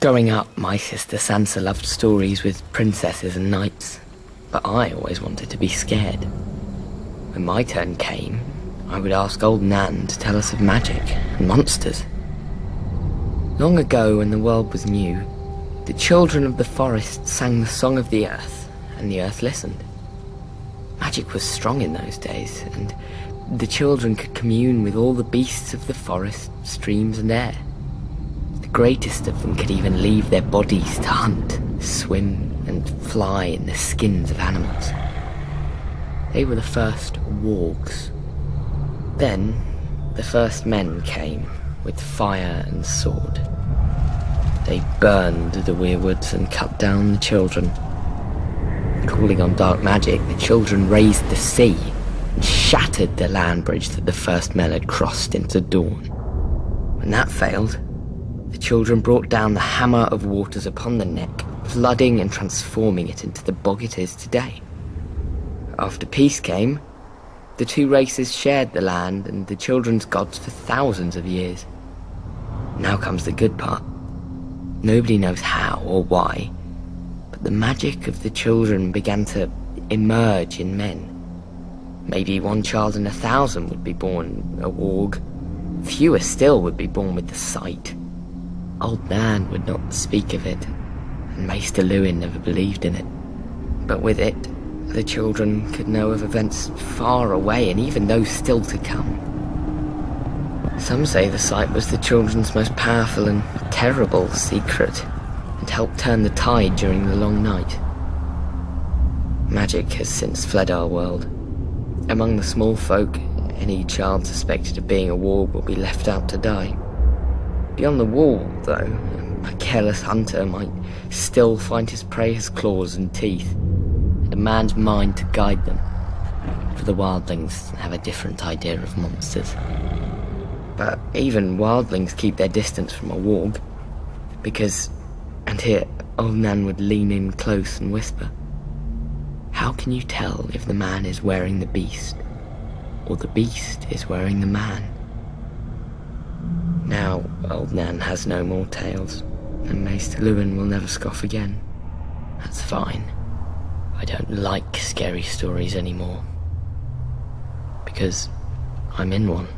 Growing up, my sister Sansa loved stories with princesses and knights, but I always wanted to be scared. When my turn came, I would ask old Nan to tell us of magic and monsters. Long ago, when the world was new, the children of the forest sang the song of the earth, and the earth listened. Magic was strong in those days, and the children could commune with all the beasts of the forest, streams and air. The greatest of them could even leave their bodies to hunt, swim and fly in the skins of animals. They were the first wargs. Then, the first men came with fire and sword. They burned the weirwoods and cut down the children. Calling on dark magic, the children raised the sea and shattered the land bridge that the first men had crossed into dawn. When that failed, the children brought down the hammer of waters upon the neck, flooding and transforming it into the bog it is today. After peace came, the two races shared the land and the children's gods for thousands of years. Now comes the good part. Nobody knows how or why, but the magic of the children began to emerge in men. Maybe one child in 1,000 would be born a warg. Fewer still would be born with the sight. Old Nan would not speak of it, and Maester Lewin never believed in it. But with it, the children could know of events far away and even those still to come. Some say the sight was the children's most powerful and terrible secret, and helped turn the tide during the long night. Magic has since fled our world. Among the small folk, any child suspected of being a warg will be left out to die. Beyond the wall, though, a careless hunter might still find his prey has claws and teeth, and a man's mind to guide them, for the wildlings have a different idea of monsters. But even wildlings keep their distance from a warg, because, and here old Nan would lean in close and whisper, how can you tell if the man is wearing the beast, or the beast is wearing the man? Now old Nan has no more tales, and Maester Lewin will never scoff again. That's fine. I don't like scary stories anymore, because I'm in one.